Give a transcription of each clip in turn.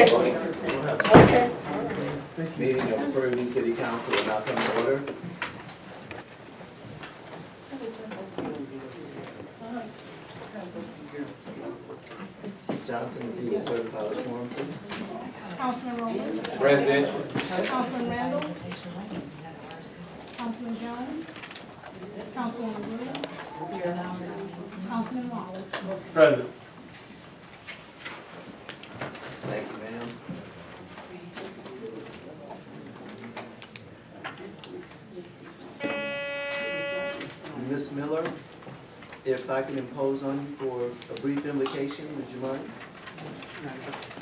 Okay. Meeting of Prairie City Council will now come to order. Ms. Johnson, if you will certify the quorum, please. Councilman Rowland. Present. Councilman Randall. Councilman Jones. Councilwoman Williams. Councilman Wallace. Present. Thank you, ma'am. Ms. Miller, if I can impose on you for a brief invocation, would you mind?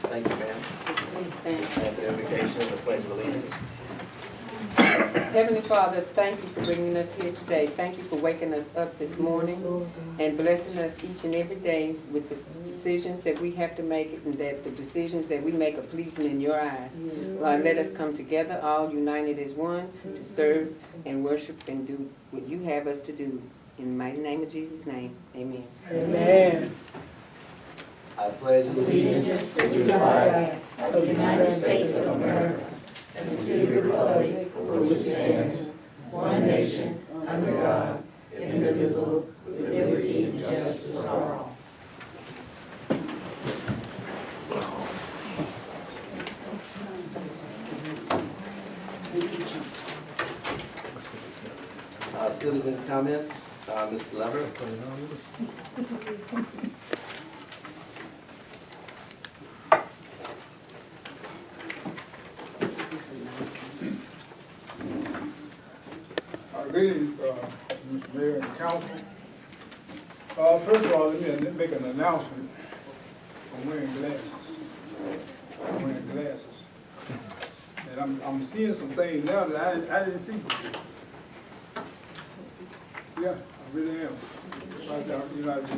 Thank you, ma'am. Please stand. Stand for the invocation of the Pledge of Allegiance. Heavenly Father, thank you for bringing us here today. Thank you for waking us up this morning and blessing us each and every day with the decisions that we have to make, and that the decisions that we make are pleasing in your eyes. Lord, let us come together, all united as one, to serve and worship and do what you have us to do. In the mighty name of Jesus' name, amen. Amen. I pledge allegiance To the flag of the United States of America and to the republic for which it stands, one nation, under God, indivisible, with liberty and justice for all. Citizen comments, Mr. Lever. Greetings, Mr. Mayor and Council. First of all, let me make an announcement. I'm wearing glasses. And I'm seeing some things now that I didn't see before. Yeah, I really am. You know, it's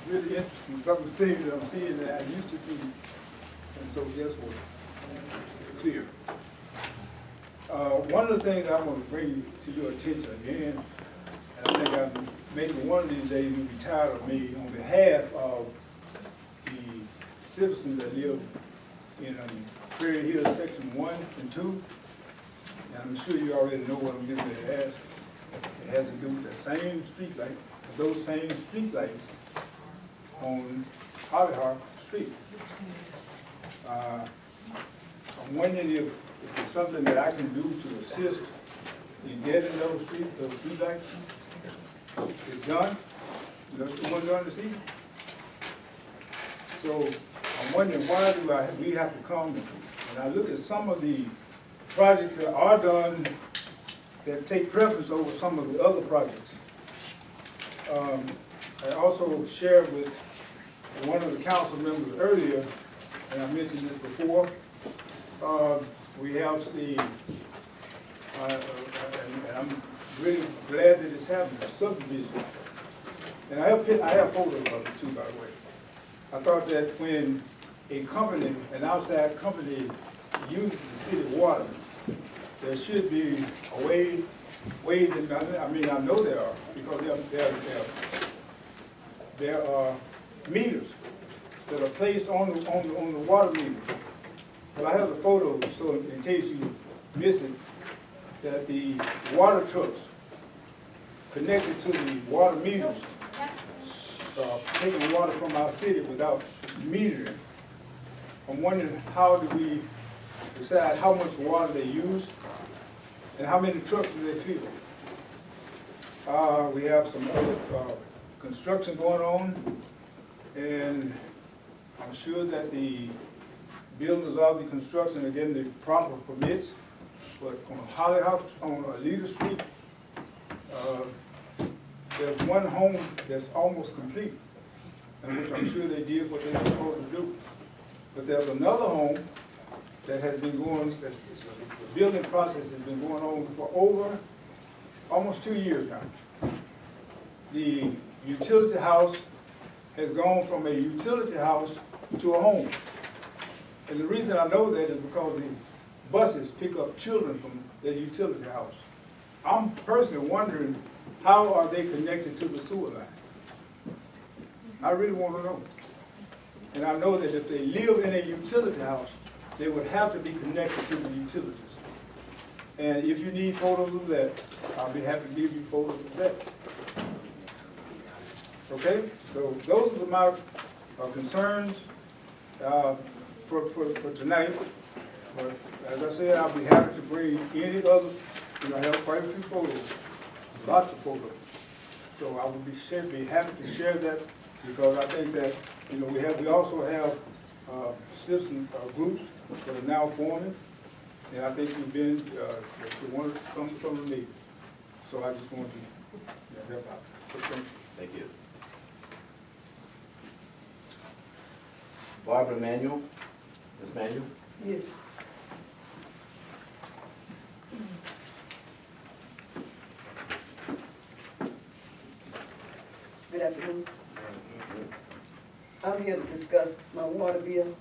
really interesting. Some of the things that I'm seeing that I used to see. And so guess what? It's clear. One of the things I want to bring to your attention again, and I think maybe one of these days you'll be tired of me, on behalf of the citizens that live in Prairie Hill Section 1 and 2, and I'm sure you already know what I'm getting ready to ask. It has to do with the same street light, those same street lights on Hollyhock Street. I'm wondering if it's something that I can do to assist in getting those street lights. It's done. The one done this evening. So I'm wondering, why do we have to come and I look at some of the projects that are done that take preference over some of the other projects. I also shared with one of the council members earlier, and I mentioned this before. We have the, and I'm really glad that it's happening, a subdivision. And I have photos of it too, by the way. I thought that when a company, an outside company, uses the city water, there should be a way that, I mean, I know there are, because there are meters that are placed on the water meter. But I have the photos, so in case you miss it, that the water trucks connected to the water meters, taking water from our city without metering. I'm wondering, how do we decide how much water they use and how many trucks do they fill? We have some other construction going on, and I'm sure that the builders of the construction are getting the proper permits, but on Hollyhock, on Leader Street, there's one home that's almost complete, and which I'm sure they did what they're supposed to do. But there's another home that has been going, the building process has been going on for over almost 2 years now. The utility house has gone from a utility house to a home. And the reason I know that is because the buses pick up children from the utility house. I'm personally wondering, how are they connected to the sewer line? I really want to know. And I know that if they live in a utility house, they would have to be connected to the utilities. And if you need photos of that, I'll be happy to give you photos of that. Okay, so those are my concerns for tonight. But as I said, I'll be happy to bring any other, I have quite a few photos, lots of photos. So I would be happy to share that, because I think that, we also have citizen groups that are now forming, and I think we've been, they want to come to some of the meetings. So I just want to help out. So thank you. Thank you. Barbara Manuel, Ms. Manuel? Yes. Good afternoon. I'm here to discuss my water bill.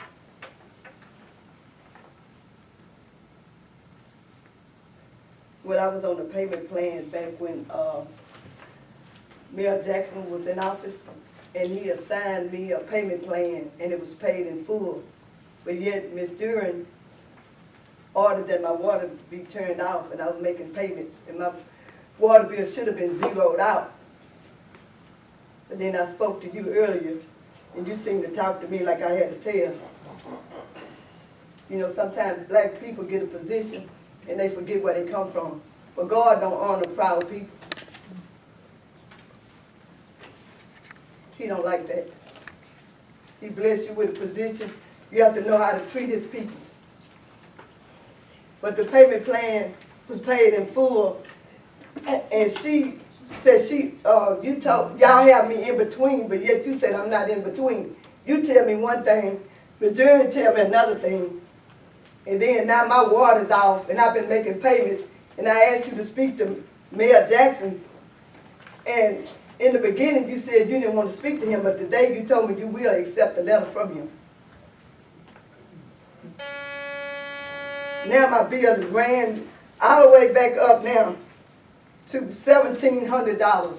When I was on the payment plan back when Mayor Jackson was in office, and he assigned me a payment plan, and it was paid in full. But yet, Ms. Duran ordered that my water be turned off, and I was making payments, and my water bill should have been zeroed out. But then I spoke to you earlier, and you seemed to talk to me like I had to tell. Sometimes black people get a position, and they forget where they come from. But God don't honor proud people. He don't like that. He blessed you with a position. You have to know how to treat his people. But the payment plan was paid in full, and she said you told, y'all have me in between, but yet you said I'm not in between. You tell me one thing, Ms. Duran tell me another thing, and then now my water's off, and I've been making payments, and I asked you to speak to Mayor Jackson, and in the beginning you said you didn't want to speak to him, but today you told me you will accept a letter from him. Now my bill is ran all the way back up now to $1,700.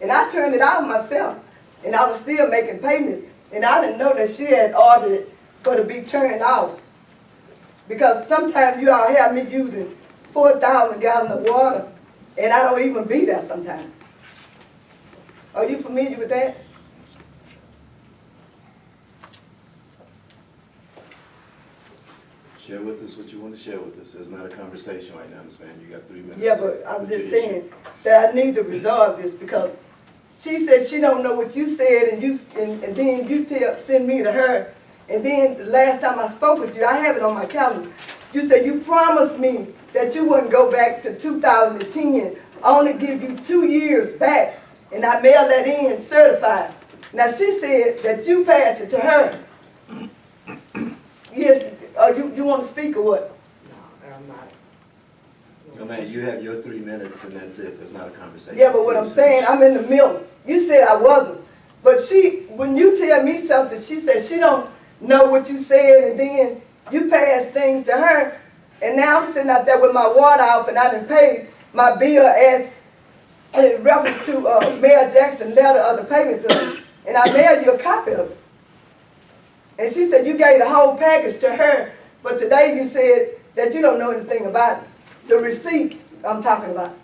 And I turned it off myself, and I was still making payments. And I didn't know that she had ordered it for to be turned off. Because sometimes you all have me using 4,000 gallons of water, and I don't even be there sometimes. Are you familiar with that? Share with us what you want to share with us. It's not a conversation right now, Ms. Manuel. You got 3 minutes. Yeah, but I'm just saying that I need to resolve this, because she said she don't know what you said, and then you send me to her. And then the last time I spoke with you, I have it on my calendar. You said you promised me that you wouldn't go back to 2010. I only give you 2 years back, and I mail that in certified. Now she said that you passed it to her. Yes, you want to speak or what? No, I'm not. No, man, you have your 3 minutes and that's it. There's not a conversation. Yeah, but what I'm saying, I'm in the middle. You said I wasn't. But when you tell me something, she said she don't know what you said, and then you pass things to her, and now I'm sitting out there with my water off, and I done paid my bill as in reference to Mayor Jackson's letter of the payment plan, and I mailed you a copy of it. And she said you gave the whole package to her, but today you said that you don't know anything about it. The receipts I'm talking about.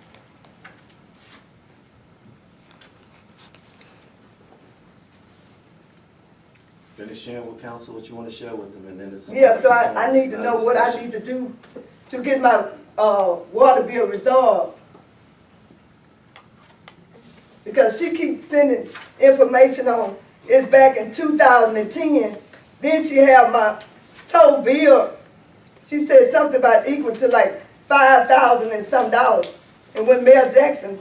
Finish sharing with council what you want to share with them, and then it's. Yeah, so I need to know what I need to do to get my water bill resolved. Because she keeps sending information on, it's back in 2010. Then she have my total bill. She said something about equal to like $5,000 and some dollars. And when Mayor Jackson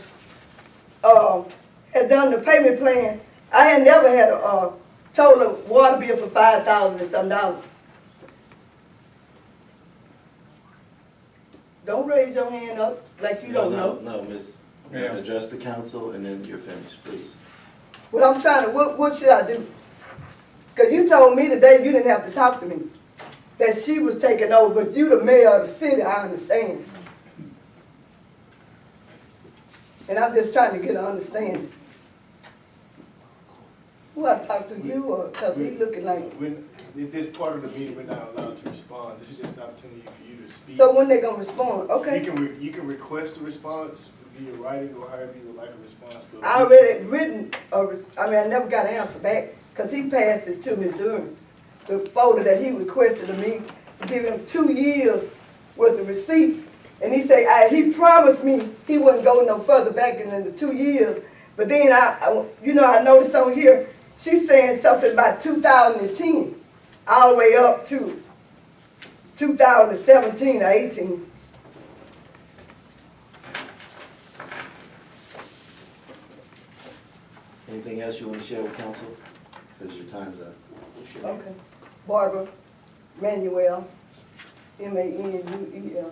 had done the payment plan, I had never had a total water bill for $5,000 and some dollars. Don't raise your hand up like you don't know. No, Miss. Yeah. Address the council and then you're finished, please. Well, I'm trying to, what should I do? Because you told me today you didn't have to talk to me, that she was taking over, but you the mayor of the city, I understand. And I'm just trying to get an understanding. Who I talk to, you or, cause he looking like, When, this part of the meeting, we're not allowed to respond. This is just an opportunity for you to speak. so when they gonna respond? Okay. You can request a response via writing or however you would like a response. But I already written, I never got an answer back, cause he passed it to Ms. Durham. The folder that he requested of me, to give him 2 years worth of receipts. And he say, he promised me he wouldn't go no further back in the 2 years. But then I noticed on here, she's saying something about 2010, all the way up to 2017 or 18. Anything else you want to share with council? Because your time's up. Okay. Barbara Manuel, Manuel.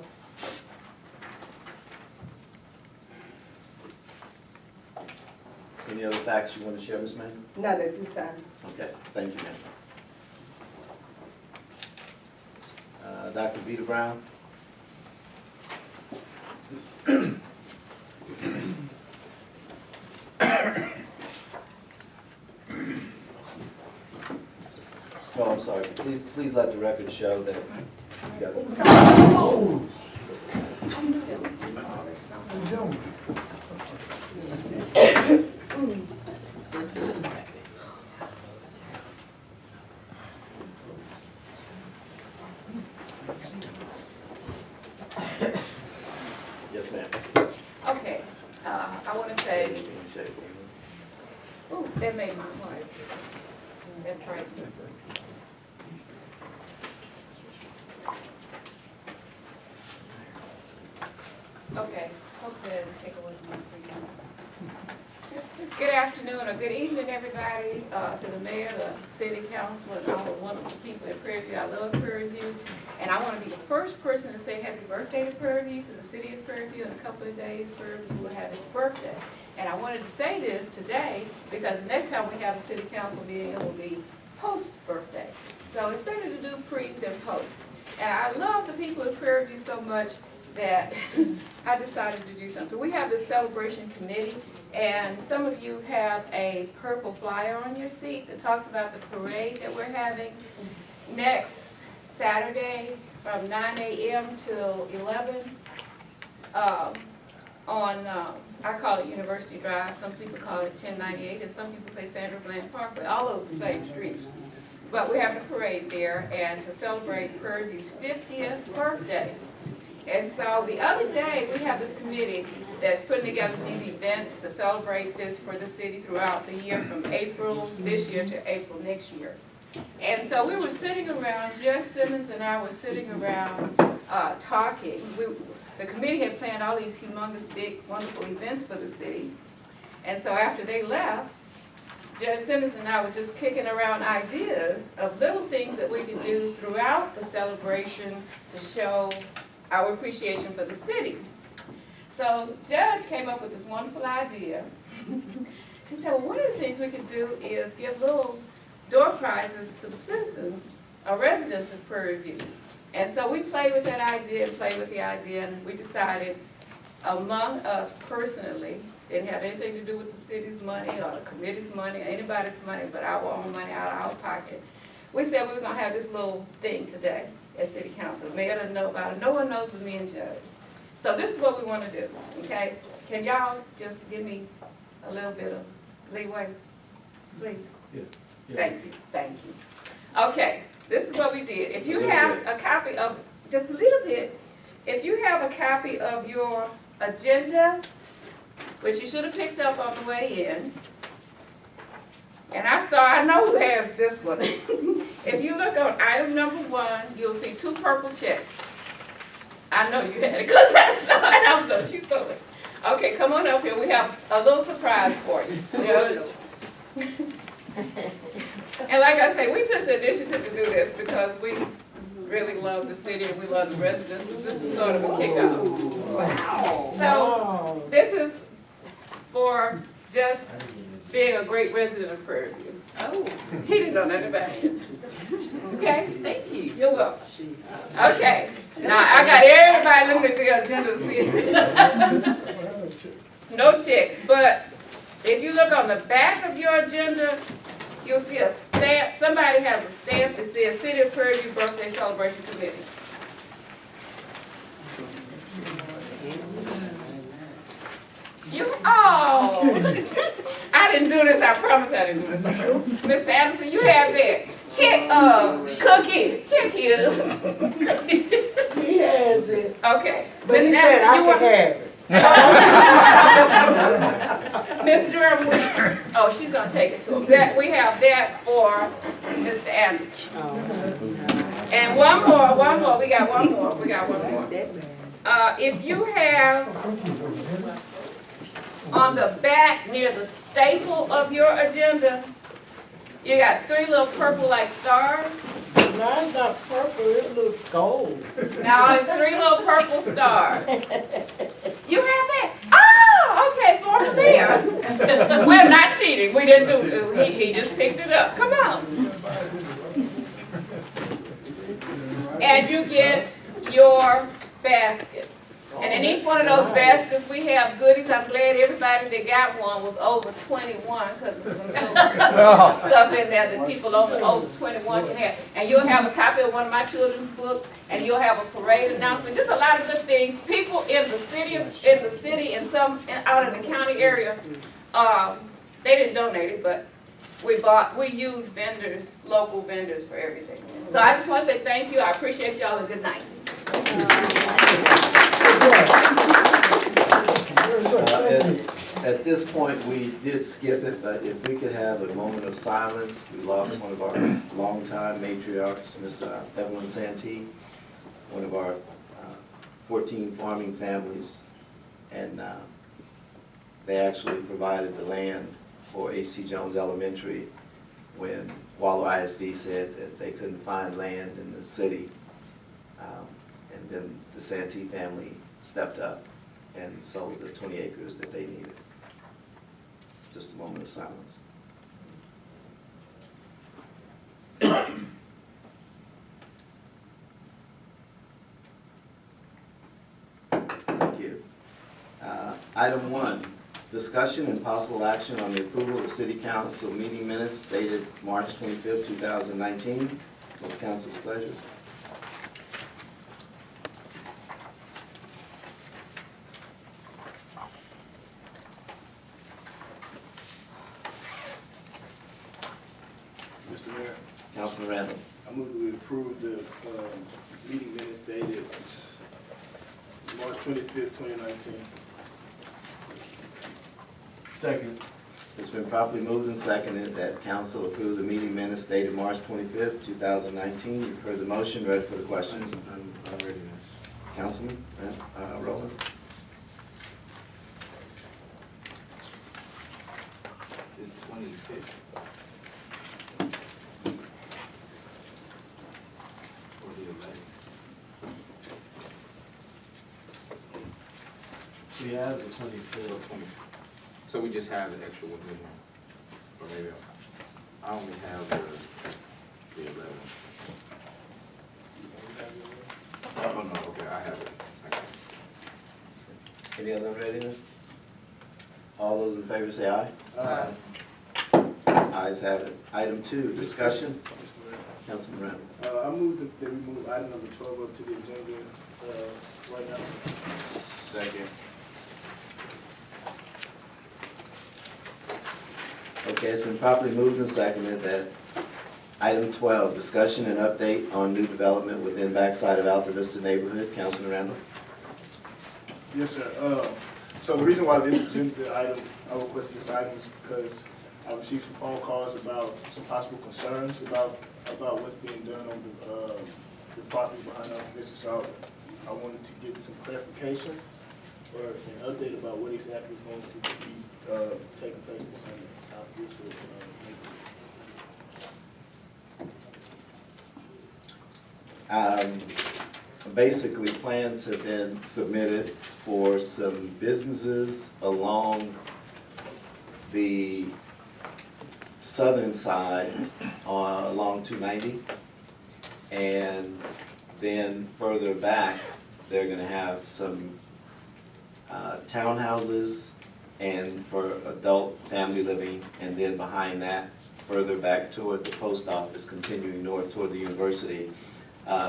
Any other facts you want to share, Ms. Mann? Not at this time. Okay, thank you, ma'am. Dr. Vita Brown? Oh, I'm sorry. Please let the record show that you got it. Yes, ma'am. Okay, I want to say, ooh, that made my heart. That's right. Okay, hope that doesn't take away from my 3 minutes. Good afternoon or good evening, everybody, to the mayor, the city council, and all the wonderful people in Prairie View. I love Prairie View, and I want to be the first person to say happy birthday to Prairie View, to the city of Prairie View. In a couple of days, Prairie View will have its birthday. And I wanted to say this today because the next time we have a city council meeting, it will be post-birthday. So it's better to do pre than post. And I love the people of Prairie View so much that I decided to do something. We have this celebration committee, and some of you have a purple flyer on your seat that talks about the parade that we're having next Saturday from 9 a.m. till 11 on, I call it University Drive, some people call it 1098, and some people say Sandra Bland Parkway, all over the same street. But we're having a parade there, and to celebrate Prairie View's 50th birthday. And so the other day, we have this committee that's putting together these events to celebrate this for the city throughout the year, from April this year to April next year. And so we were sitting around, Jess Simmons and I were sitting around talking. The committee had planned all these humongous, big, wonderful events for the city. And so after they left, Judge Simmons and I were just kicking around ideas of little things that we could do throughout the celebration to show our appreciation for the city. So Judge came up with this wonderful idea. She said, well, one of the things we could do is give little door prizes to the citizens or residents of Prairie View. And so we played with that idea, and we decided among us personally, didn't have anything to do with the city's money or the committee's money or anybody's money, but our own money out of our pocket. We said we were gonna have this little thing today at City Council. Mayor doesn't know about it. No one knows but me and Judge. So this is what we wanna do, okay? Can y'all just give me a little bit of leeway, please? Yeah. Thank you, thank you. Okay, this is what we did. If you have a copy of, just a little bit, if you have a copy of your agenda, which you should have picked up on the way in, and I know who has this one. If you look on item number 1, you'll see 2 purple checks. I know you had it because I saw it. I was like, she saw it. Okay, come on up here. We have a little surprise for you. And like I say, we took the initiative to do this because we really love the city and we love the residents. So this is sort of a kickoff. Wow. So this is for just being a great resident of Prairie View. Oh, he didn't know nothing about it. Okay, thank you. You're welcome. Okay, now I got everybody looking at the agenda to see. No checks, but if you look on the back of your agenda, you'll see a stamp, somebody has a stamp that says City of Prairie View Birthday Celebration Committee. I didn't do this, I promise I didn't do this. Mr. Anderson, you have that. Check, Cookie, check his. He has it, Okay. but he Mr. said I Anderson, can have it. Ms. Durham, oh, she's gonna take it to him. We have that for Mr. Anderson. And one more, we got one more. If you have on the back near the staple of your agenda, you got 3 little purple like stars. Mine's not purple, it looks gold. Now it's 3 little purple stars. You have that? Oh, okay, for the mayor. We're not cheating. We didn't do it. He just picked it up. Come on. And you get your basket. And in each one of those baskets, we have goodies. I'm glad everybody that got one was over 21, because there's some little stuff in there that people over 21 can have. And you'll have a copy of one of my children's books, and you'll have a parade announcement. Just a lot of good things. People in the city, and some out in the county area, they didn't donate it, but we use vendors, local vendors for everything. So I just want to say thank you. I appreciate y'all, and good night. At this point, we did skip it, but if we could have a moment of silence. We lost one of our longtime matriarchs, Miss Evelyn Santee, one of our 14 farming families, and they actually provided the land for H.C. Jones Elementary when Wallow ISD said that they couldn't find land in the city. And then the Santee family stepped up and sold the 20 acres that they needed. Just a moment of silence. Thank you. Item 1, discussion and possible action on the approval of City Council meeting minutes dated March 25th, 2019. What's council's pleasure? Mr. Mayor, Councilman Randall. I move that we approve the meeting minutes dated March 25th, 2019. Second. It's been properly moved and seconded that council approve the meeting minutes dated March 25th, 2019. You've heard the motion, ready for the question. I'm ready. Councilman Rowland. It's 25th. Or the 11th. We have the 24th. So we just have the extra ones in here? Or maybe I only have the 11th. Oh, no, okay, I have it. Any other readiness? All those in favor say aye. Aye. Ayes have it. Item 2, discussion. Councilman Randall. I move that we move item number 12 up to the agenda right now. Second. Okay, it's been properly moved and seconded that item 12, discussion and update on new development within backside of Alta Vista neighborhood. Councilman Randall. Yes, sir. So the reason why this agenda item, I requested this item is because I received some phone calls about some possible concerns about what's being done on the property behind our business. So I wanted to get some clarification or an update about what exactly is going to be taking place behind our business. Basically, plans have been submitted for some businesses along the southern side along 290. And then further back, they're going to have some townhouses and for adult family living. And then behind that, further back toward the post office, continuing north toward the university,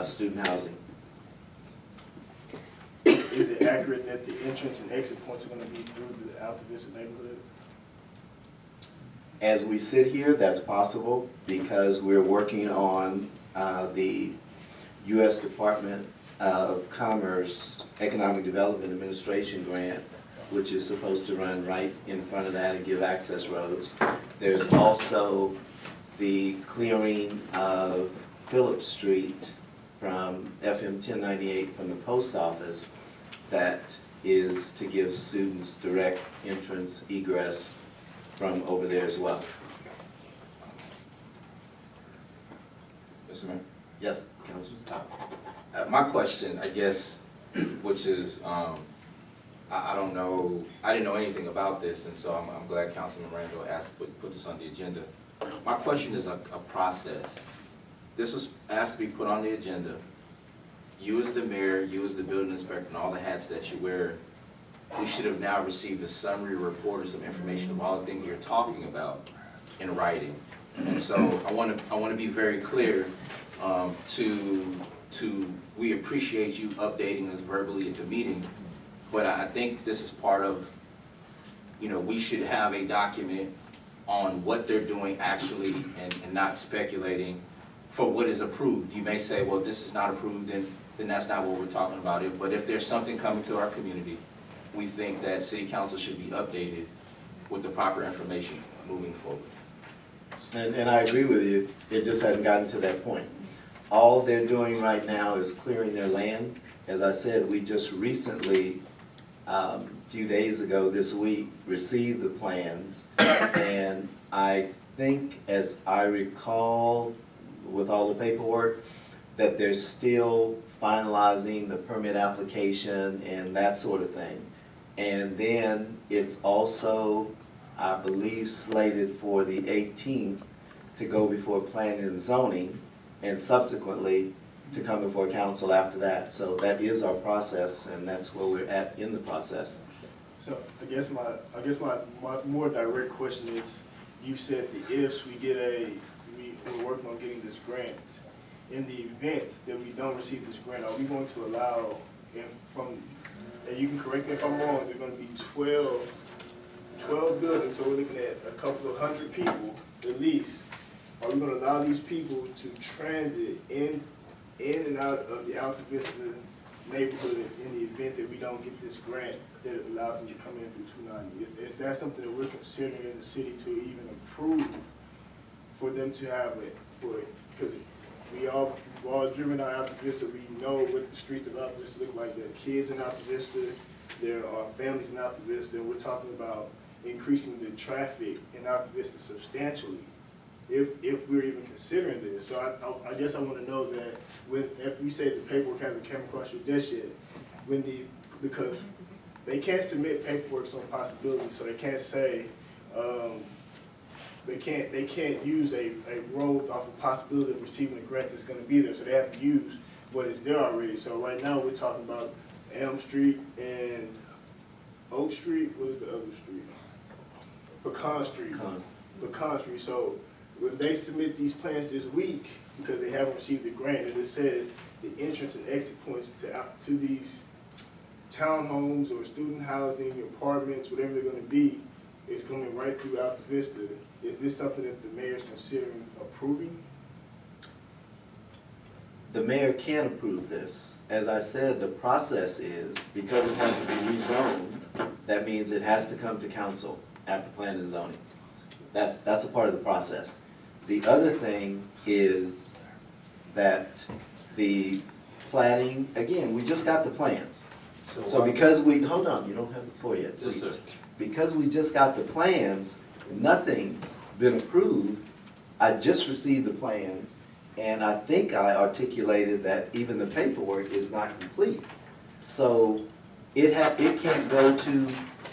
student housing. Is it accurate that the entrance and exit points are gonna be through the Alta Vista neighborhood? As we sit here, that's possible because we're working on the U.S. Department of Commerce Economic Development Administration grant, which is supposed to run right in front of that and give access roads. There's also the clearing of Phillips Street from FM 1098 from the post office that is to give students direct entrance egress from over there as well. Mr. Mayor? Yes, Councilman? My question, I guess, which is, I don't know, I didn't know anything about this, and so I'm glad Councilman Randall asked to put this on the agenda. My question is a process. This was asked to be put on the agenda. You as the mayor, you as the building inspector, and all the hats that you wear, we should have now received a summary report or some information of all the things you're talking about in writing. And so I want to be very clear we appreciate you updating us verbally at the meeting, but I think this is part of, we should have a document on what they're doing actually and not speculating for what is approved. You may say, well, this is not approved, then that's not what we're talking about. But if there's something coming to our community, we think that city council should be updated with the proper information moving forward. And I agree with you, it just hasn't gotten to that point. All they're doing right now is clearing their land. As I said, we just recently, a few days ago this week, received the plans. And I think, as I recall, with all the paperwork, that they're still finalizing the permit application and that sort of thing. And then it's also, I believe, slated for the 18th to go before planning and zoning, and subsequently to come before council after that. So that is our process, and that's where we're at in the process. So I guess my more direct question is, you said the ifs, we're working on getting this grant. In the event that we don't receive this grant, are we going to allow, and you can correct me if I'm wrong, there's gonna be 12 buildings, so we're looking at a couple of hundred people at least. Are we gonna allow these people to transit in and out of the Alta Vista neighborhood in the event that we don't get this grant that allows them to come in through 290? Is that something that we're considering as a city to even approve for them to have it? Because we've all driven out Alta Vista, we know what the streets of Alta Vista look like. There are kids in Alta Vista, there are families in Alta Vista, and we're talking about increasing the traffic in Alta Vista substantially, if we're even considering this. So I guess I want to know that if you say the paperwork hasn't come across your desk yet, because they can't submit paperwork on possibilities, so they can't say, they can't use a road off a possibility of receiving a grant that's going to be there, so they have to use what is there already. So right now we're talking about Elm Street and Oak Street. What is the other street? Pecan Street. Pecan Street. So when they submit these plans this week, because they haven't received the grant, and it says the entrance and exit points to these townhomes or student housing, apartments, whatever they're going to be, is coming right through Alta Vista. Is this something that the mayor is considering approving? The mayor can approve this. As I said, the process is, because it has to be rezoned, that means it has to come to council after planning and zoning. That's a part of the process. The other thing is that the planning, again, we just got the plans. So because hold on, you don't have the floor yet, please. Yes, sir. Because we just got the plans, nothing's been approved. I just received the plans, and I think I articulated that even the paperwork is not complete. So it can't go to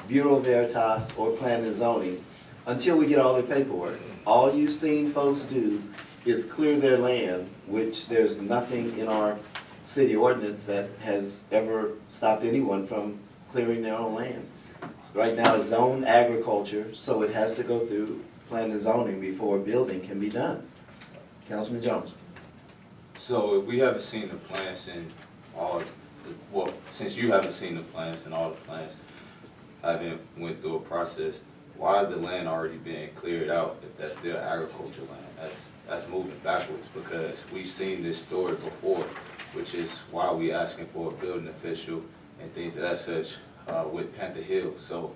Bureau Veritas or Planning and Zoning until we get all the paperwork. All you've seen folks do is clear their land, which there's nothing in our city ordinance that has ever stopped anyone from clearing their own land. Right now it's zoned agriculture, so it has to go through planning and zoning before a building can be done. Councilman Jones. So if we haven't seen the plans and all, well, since you haven't seen the plans and all the plans haven't went through a process, why is the land already being cleared out if that's still agricultural land? That's moving backwards, because we've seen this story before, which is why we asking for a building official and things of that such with Panther Hill. So,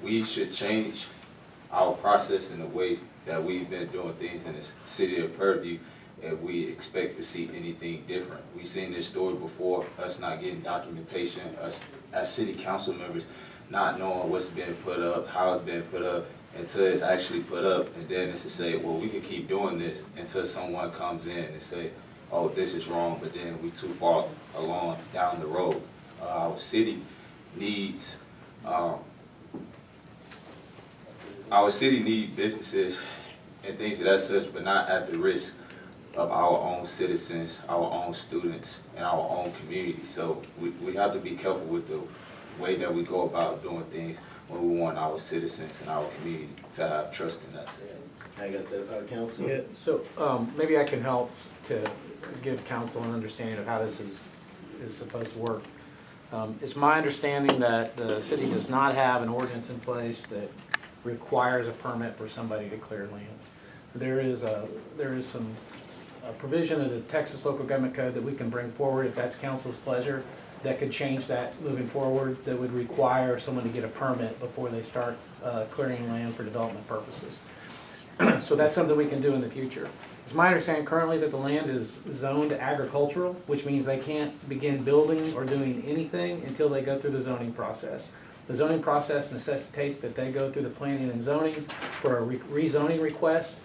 we should change our process in the way that we've been doing things in the city of Prairie if we expect to see anything different. We've seen this story before, us not getting documentation, us as city council members not knowing what's been put up, how it's been put up, until it's actually put up, and then it's to say, well, we can keep doing this until someone comes in and say, oh, this is wrong, but then we too far along down the road. Our city needs businesses and things of that such, but not at the risk of our own citizens, our own students, and our own community. So we have to be careful with the way that we go about doing things when we want our citizens and our community to have trust in us. I got that, Council. Yeah, so maybe I can help to give council an understanding of how this is supposed to work. It's my understanding that the city does not have an ordinance in place that requires a permit for somebody to clear land. There is some provision of the Texas Local Government Code that we can bring forward if that's council's pleasure, that could change that moving forward, that would require someone to get a permit before they start clearing land for development purposes. So that's something we can do in the future. It's my understanding currently that the land is zoned agricultural, which means they can't begin building or doing anything until they go through the zoning process. The zoning process necessitates that they go through the planning and zoning for a rezoning request.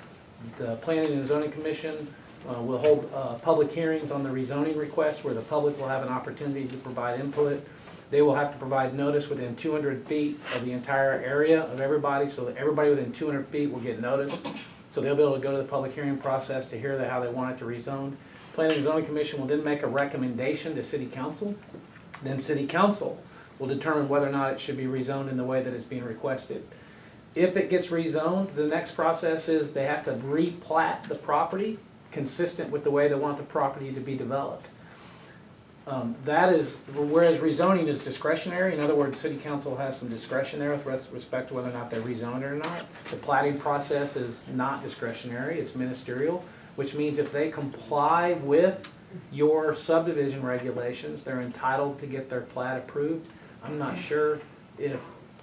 The Planning and Zoning Commission will hold public hearings on the rezoning request where the public will have an opportunity to provide input. They will have to provide notice within 200 feet of the entire area of everybody, so that everybody within 200 feet will get notice. So they'll be able to go to the public hearing process to hear how they want it to rezone. Planning and Zoning Commission will then make a recommendation to City Council. Then City Council will determine whether or not it should be rezoned in the way that it's being requested. If it gets rezoned, the next process is they have to replat the property consistent with the way they want the property to be developed. That is, whereas rezoning is discretionary, in other words, City Council has some discretion there with respect to whether or not they're rezoned or not. The platting process is not discretionary, it's ministerial, which means if they comply with your subdivision regulations, they're entitled to get their plat approved. I'm not sure if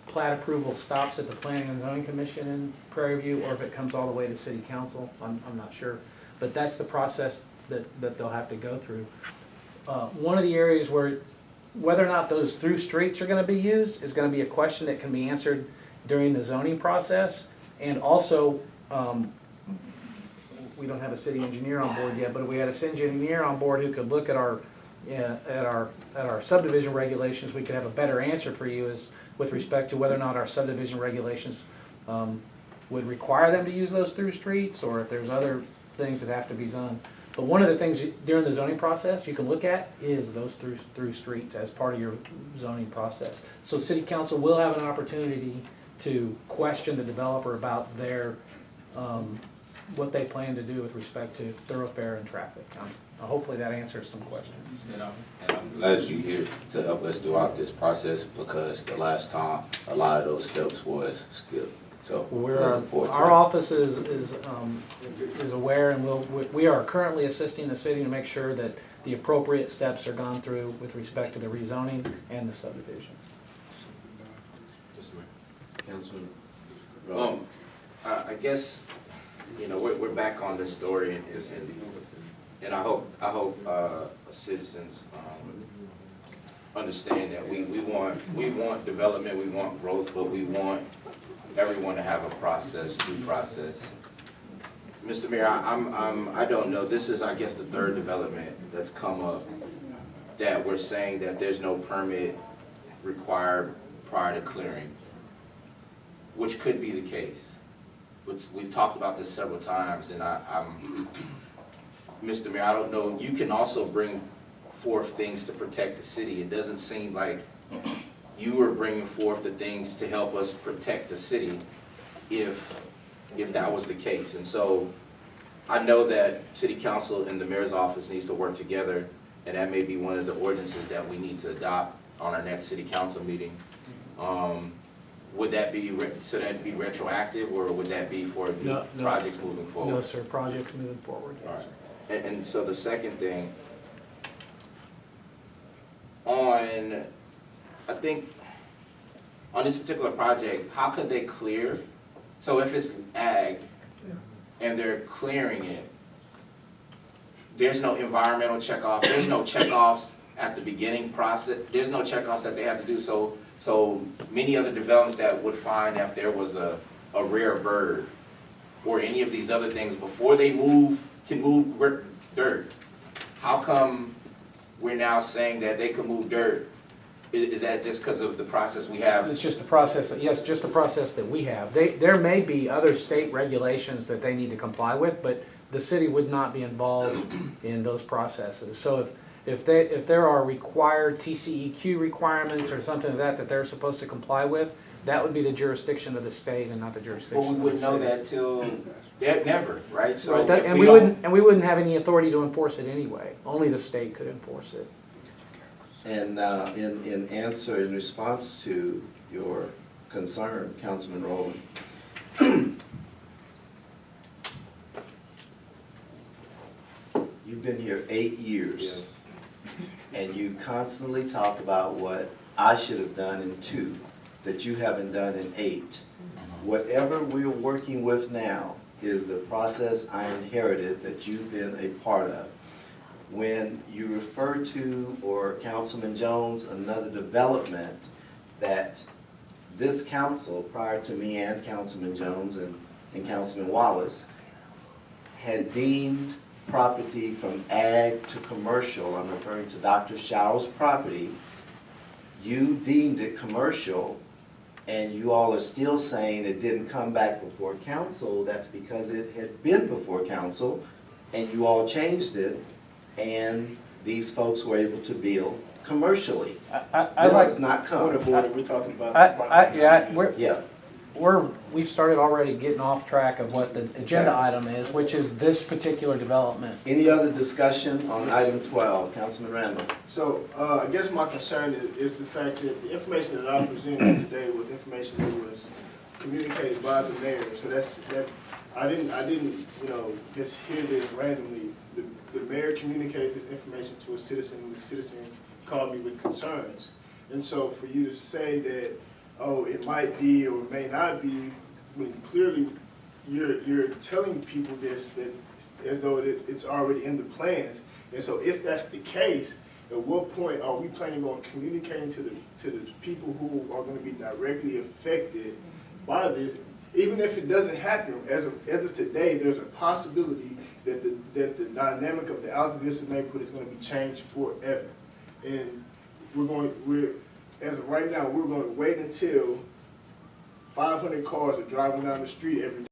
plat approval stops at the Planning and Zoning Commission in Prairie View or if it comes all the way to City Council. I'm not sure. But that's the process that they'll have to go through. One of the areas whether or not those through streets are going to be used is going to be a question that can be answered during the zoning process. And also, we don't have a city engineer on board yet, but if we had a city engineer on board who could look at our subdivision regulations, we could have a better answer for you with respect to whether or not our subdivision regulations would require them to use those through streets, or if there's other things that have to be zoned. But one of the things during the zoning process you can look at is those through streets as part of your zoning process. So City Council will have an opportunity to question the developer about their what they plan to do with respect to thoroughfare and traffic. Hopefully that answers some questions. And I'm glad you're here to help us throughout this process, because the last time a lot of those steps was skipped. So our office is aware, and we are currently assisting the city to make sure that the appropriate steps are gone through with respect to the rezoning and the subdivision. Councilman. I guess, we're back on this story, and I hope citizens understand that we want development, we want growth, but we want everyone to have a due process. Mr. Mayor, I don't know. This is, I guess, the third development that's come up that we're saying that there's no permit required prior to clearing, which could be the case. We've talked about this several times, and Mr. Mayor, I don't know. You can also bring forth things to protect the city. It doesn't seem like you were bringing forth the things to help us protect the city if that was the case. And so I know that city council and the mayor's office needs to work together, and that may be one of the ordinances that we need to adopt on our next city council meeting. Would that be, should that be retroactive, or would that be for the No. projects moving forward? No, sir, projects moving forward, All yes, right. sir. And so the second thing, I think, on this particular project, how could they clear? So if it's ag and they're clearing it, there's no environmental checkoff, there's no checkoffs at the beginning process, there's no checkoffs that they have to do. So many other developments that would find if there was a rare bird or any of these other things before they can move dirt. How come we're now saying that they can move dirt? Is that just because of the process we have? It's just the process, yes, just the process that we have. There may be other state regulations that they need to comply with, but the city would not be involved in those processes. So if there are required TCEQ requirements or something like that they're supposed to comply with, that would be the jurisdiction of the state and not the jurisdiction of the Well, we wouldn't know city. that till, never, right? So Right, if and we we wouldn't have any authority to enforce it anyway. Only the state could enforce it. And in answer, in response to your concern, Councilman Rowland, you've been here 8 years, Yes. and you constantly talk about what I should have done in 2, that you haven't done in 8. Whatever we're working with now is the process I inherited that you've been a part of. When you refer to, or Councilman Jones, another development that this council, prior to me and Councilman Jones and Councilman Wallace, had deemed property from ag to commercial, I'm referring to Dr. Showers' property, you deemed it commercial, and you all are still saying it didn't come back before council. That's because it had been before council, and you all changed it, and these folks were able to build commercially. This has not Point of come. order, we're talking about. Yeah, Yeah, we've started already getting off track of what the agenda item is, which is this particular development. any other discussion on item 12? Councilman Randall? So, I guess my concern is the fact that the information that I presented today was information that was communicated by the mayor. So I didn't, just hear this randomly. The mayor communicated this information to a citizen, and the citizen called me with concerns. And so for you to say that, oh, it might be or may not be, when clearly you're telling people this, that as though it's already in the plans. And so if that's the case, at what point are we planning on communicating to the people who are going to be directly affected by this? Even if it doesn't happen, as of today, there's a possibility that the dynamic of the Alta Vista neighborhood is going to be changed forever. And as of right now, we're going to wait until 500 cars are driving down the street every day.